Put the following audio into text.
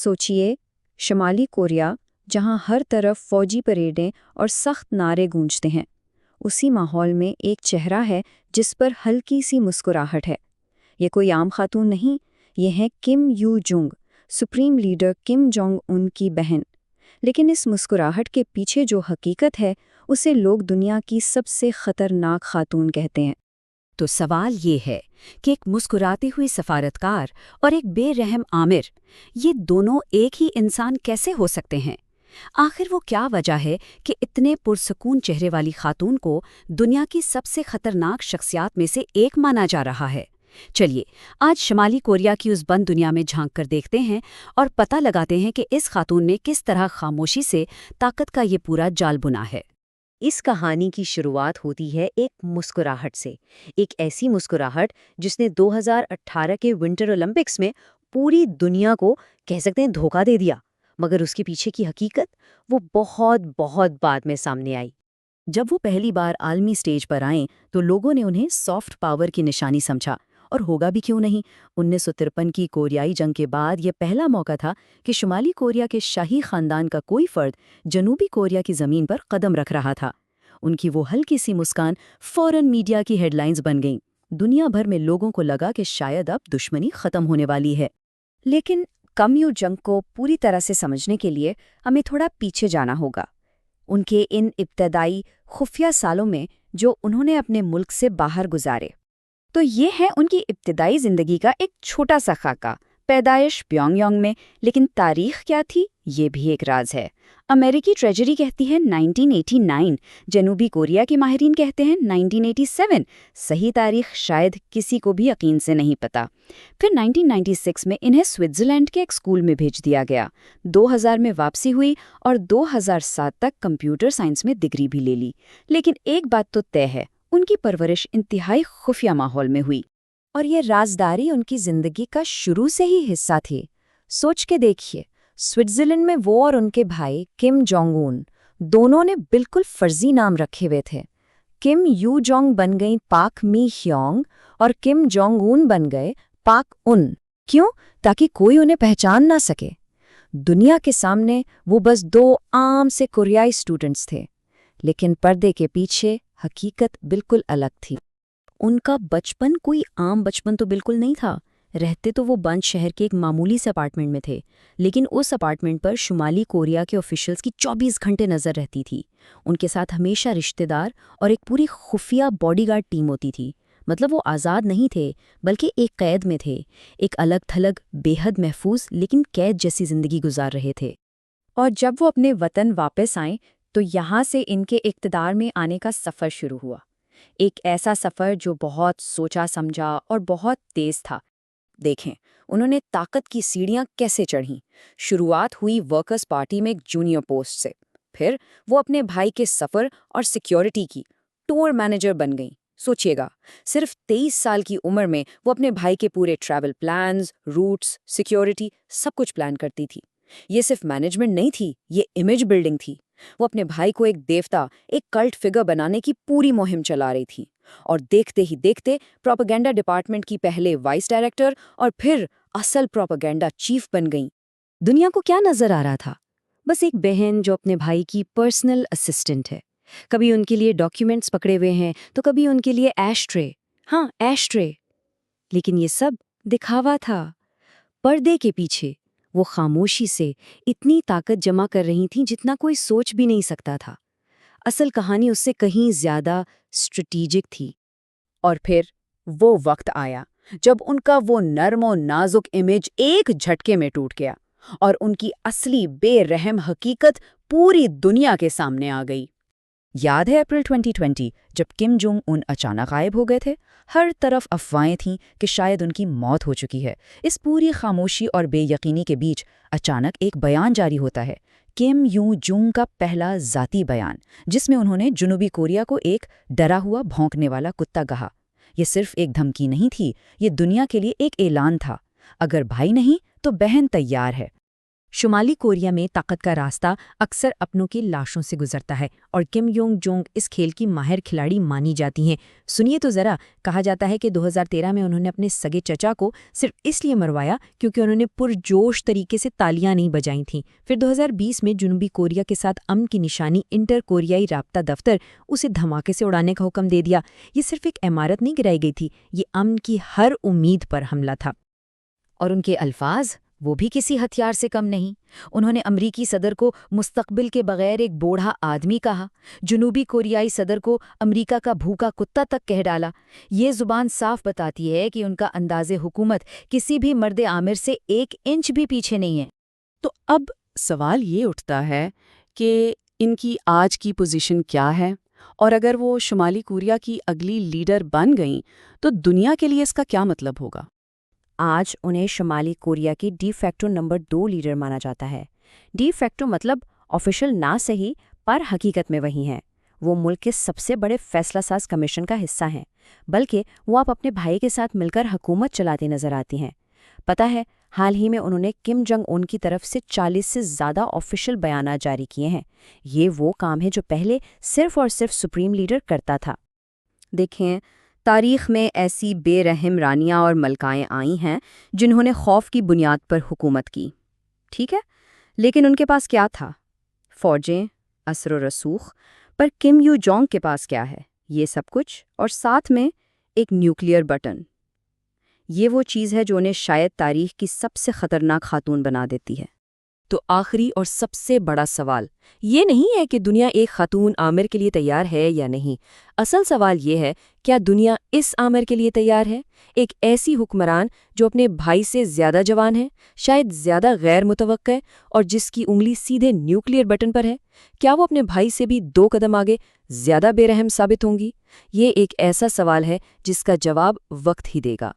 سوچئے، شمالی کوریا، جہاں ہر طرف فوجی پریڈیں اور سخت نعرے گونجتے ہیں، اسی ماحول میں ایک چہرہ ہے جس پر ہلکی سی مسکراہٹ ہے۔ یہ کوئی عام خاتون نہیں، یہ ہے Kim Yo Jong, supreme leader Kim Jong Un کی بہن۔ لیکن اس مسکراہٹ کے پیچھے جو حقیقت ہے، اسے لوگ دنیا کی سب سے خطرناک خاتون کہتے ہیں۔ تو سوال یہ ہے کہ ایک مسکراتی ہوئی سفارتکار اور ایک بے رحم آمر، یہ دونوں ایک ہی انسان کیسے ہو سکتے ہیں؟ آخر وہ کیا وجہ ہے کہ اتنے پرسکون چہرے والی خاتون کو دنیا کی سب سے خطرناک شخصیات میں سے ایک مانا جا رہا ہے؟ چلیے آج شمالی کوریا کی اس بند دنیا میں جھانک کر دیکھتے ہیں اور پتہ لگاتے ہیں کہ اس خاتون نے کس طرح خاموشی سے طاقت کا یہ پورا جال بنا ہے۔ اس کہانی کی شروعات ہوتی ہے ایک مسکراہٹ سے، ایک ایسی مسکراہٹ جس نے 2018 کے ونٹر اولمپکس میں پوری دنیا کو کہہ سکتے ہیں دھوکہ دے دیا، مگر اس کے پیچھے کی حقیقت وہ بہت بہت بعد میں سامنے آئی۔ جب وہ پہلی بار عالمی سٹیج پر آئیں تو لوگوں نے انہیں سافٹ پاور کی نشانی سمجھا، اور ہوگا بھی کیوں نہیں۔ 1953 کی کوریائی جنگ کے بعد یہ پہلا موقع تھا کہ شمالی کوریا کے شاہی خاندان کا کوئی فرد جنوبی کوریا کی زمین پر قدم رکھ رہا تھا۔ ان کی وہ ہلکی سی مسکان فوراً میڈیا کی ہیڈ لائنز بن گئیں۔ دنیا بھر میں لوگوں کو لگا کہ شاید اب دشمنی ختم ہونے والی ہے۔ لیکن کم یو جنگ کو پوری طرح سے سمجھنے کے لیے ہمیں تھوڑا پیچھے جانا ہوگا، ان کے ان ابتدائی خفیہ سالوں میں جو انہوں نے اپنے ملک سے باہر گزارے۔ تو یہ ہے ان کی ابتدائی زندگی کا ایک چھوٹا سا خاکہ۔ پیدائش پیونگ یانگ میں، لیکن تاریخ کیا تھی یہ بھی ایک راز ہے۔ امریکی ٹریجری کہتی ہے 1989، جنوبی کوریا کے ماہرین کہتے ہیں 1987۔ صحیح تاریخ شاید کسی کو بھی یقین سے نہیں پتا۔ پھر 1996 میں انہیں سوئٹزرلینڈ کے ایک اسکول میں بھیج دیا گیا، 2000 میں واپسی ہوئی اور 2007 تک کمپیوٹر سائنس میں ڈگری بھی لے لی۔ لیکن ایک بات تو طے ہے، ان کی پرورش انتہائی خفیہ ماحول میں ہوئی، اور یہ رازداری ان کی زندگی کا شروع سے ہی حصہ تھی۔ سوچ کے دیکھیے، سوئٹزرلینڈ میں وہ اور ان کے بھائی کم جونگ اون دونوں نے بالکل فرضی نام رکھے ہوئے تھے۔ کم یو جونگ بن گئیں پاک می ہیونگ اور کم جونگ اون بن گئے پاک ان۔ کیوں؟ تاکہ کوئی انہیں پہچان نہ سکے۔ دنیا کے سامنے وہ بس دو عام سے کوریائی اسٹوڈنٹس تھے، لیکن پردے کے پیچھے حقیقت بالکل الگ تھی۔ ان کا بچپن کوئی عام بچپن تو بالکل نہیں تھا۔ رہتے تو وہ بند شہر کے ایک معمولی سے اپارٹمنٹ میں تھے، لیکن اس اپارٹمنٹ پر شمالی کوریا کے آفیشلز کی 24 گھنٹے نظر رہتی تھی۔ ان کے ساتھ ہمیشہ رشتہ دار اور ایک پوری خفیہ باڈی گارڈ ٹیم ہوتی تھی۔ مطلب وہ آزاد نہیں تھے، بلکہ ایک قید میں تھے، ایک الگ تھلگ بے حد محفوظ لیکن قید جیسی زندگی گزار رہے تھے۔ اور جب وہ اپنے وطن واپس آئیں تو یہاں سے ان کے اقتدار میں آنے کا سفر شروع ہوا، ایک ایسا سفر جو بہت سوچا سمجھا اور بہت تیز تھا۔ دیکھیں انہوں نے طاقت کی سیڑھیاں کیسے چڑھیں۔ شروعات ہوئی ورکرز پارٹی میں ایک جونیئر پوسٹ سے، پھر وہ اپنے بھائی کے سفر اور سیکیورٹی کی ٹور مینیجر بن گئیں۔ سوچئے گا، صرف 23 سال کی عمر میں وہ اپنے بھائی کے پورے ٹریول پلانز، روٹس، سیکیورٹی سب کچھ پلان کرتی تھی۔ یہ صرف مینجمنٹ نہیں تھی، یہ امیج بلڈنگ تھی۔ وہ اپنے بھائی کو ایک دیوتا، ایک کلٹ فگر بنانے کی پوری مہم چلا رہی تھی، اور دیکھتے ہی دیکھتے پروپیگنڈا ڈپارٹمنٹ کی پہلے وائس ڈائریکٹر اور پھر اصل پروپیگنڈا چیف بن گئیں۔ دنیا کو کیا نظر آ رہا تھا؟ بس ایک بہن جو اپنے بھائی کی پرسنل اسسٹنٹ ہے، کبھی ان کے لیے ڈاکیومنٹس پکڑے ہوئے ہیں تو کبھی ان کے لیے ایش ٹرے۔ لیکن یہ سب دکھاوا تھا۔ پردے کے پیچھے وہ خاموشی سے اتنی طاقت جمع کر رہی تھیں جتنا کوئی سوچ بھی نہیں سکتا تھا۔ اصل کہانی اس سے کہیں زیادہ اسٹریٹیجک تھی۔ اور پھر وہ وقت آیا جب ان کا وہ نرم و نازک امیج ایک جھٹکے میں ٹوٹ گیا، اور ان کی اصلی بے رحم حقیقت پوری دنیا کے سامنے آ گئی۔ یاد ہے اپریل 2020 جب کم جونگ ان اچانک غائب ہو گئے تھے؟ ہر طرف افواہیں تھیں کہ شاید ان کی موت ہو چکی ہے۔ اس پوری خاموشی اور بے یقینی کے بیچ اچانک ایک بیان جاری ہوتا ہے، کم یو جونگ کا پہلا ذاتی بیان، جس میں انہوں نے جنوبی کوریا کو ایک ڈرا ہوا بھونکنے والا کتا کہا۔ یہ صرف ایک دھمکی نہیں تھی، یہ دنیا کے لیے ایک اعلان تھا، اگر بھائی نہیں تو بہن تیار ہے۔ شمالی کوریا میں طاقت کا راستہ اکثر اپنوں کی لاشوں سے گزرتا ہے اور کم یونگ جونگ اس کھیل کی ماہر کھلاڑی مانی جاتی ہیں۔ سنیے تو ذرا، کہا جاتا ہے کہ 2013 میں انہوں نے اپنے سگے چچا کو صرف اس لیے مروایا کیونکہ انہوں نے پرجوش طریقے سے تالیاں نہیں بجائی تھیں۔ پھر 2020 میں جنوبی کوریا کے ساتھ امن کی نشانی انٹر کوریائی رابطہ دفتر اسے دھماکے سے اڑانے کا حکم دے دیا۔ یہ صرف ایک عمارت نہیں گرائی گئی تھی، یہ امن کی ہر امید پر حملہ تھا۔ اور ان کے الفاظ وہ بھی کسی ہتھیار سے کم نہیں۔ انہوں نے امریکی صدر کو مستقبل کے بغیر ایک بوڑھا آدمی کہا، جنوبی کوریائی صدر کو امریکہ کا بھوکا کتا تک کہہ ڈالا۔ یہ زبان صاف بتاتی ہے کہ ان کا انداز حکومت کسی بھی مرد عامر سے 1 انچ بھی پیچھے نہیں ہے۔ تو اب سوال یہ اٹھتا ہے کہ ان کی آج کی پوزیشن کیا ہے، اور اگر وہ شمالی کوریا کی اگلی لیڈر بن گئیں تو دنیا کے لیے اس کا کیا مطلب ہوگا؟ آج انہیں شمالی کوریا کی ڈی فیکٹو نمبر 2 لیڈر مانا جاتا ہے۔ ڈی فیکٹو مطلب آفیشل نہ صحیح پر حقیقت میں وہی ہیں۔ وہ ملک کے سب سے بڑے فیصلہ ساز کمیشن کا حصہ ہیں، بلکہ وہ آپ اپنے بھائی کے ساتھ مل کر حکومت چلاتی نظر آتی ہیں۔ پتہ ہے، حال ہی میں انہوں نے کم جنگ ان کی طرف سے 40 سے زیادہ آفیشل بیانات جاری کیے ہیں۔ یہ وہ کام ہے جو پہلے صرف اور صرف سپریم لیڈر کرتا تھا۔ دیکھیں، تاریخ میں ایسی بے رحم رانیاں اور ملکائیں آئی ہیں جنہوں نے خوف کی بنیاد پر حکومت کی، ٹھیک ہے، لیکن ان کے پاس کیا تھا؟ فوجیں، اثر و رسوخ۔ پر کم یو جونگ کے پاس کیا ہے؟ یہ سب کچھ، اور ساتھ میں ایک نیوکلیئر بٹن۔ یہ وہ چیز ہے جو انہیں شاید تاریخ کی سب سے خطرناک خاتون بنا دیتی ہے۔ تو آخری اور سب سے بڑا سوال یہ نہیں ہے کہ دنیا ایک خاتون عامر کے لیے تیار ہے یا نہیں۔ اصل سوال یہ ہے، کیا دنیا اس عامر کے لیے تیار ہے؟ ایک ایسی حکمران جو اپنے بھائی سے زیادہ جوان ہے، شاید زیادہ غیر متوقع، اور جس کی انگلی سیدھے نیوکلیئر بٹن پر ہے؟ کیا وہ اپنے بھائی سے بھی 2 قدم آگے زیادہ بے رحم ثابت ہوں گی؟ یہ ایک ایسا سوال ہے جس کا جواب وقت ہی دے گا۔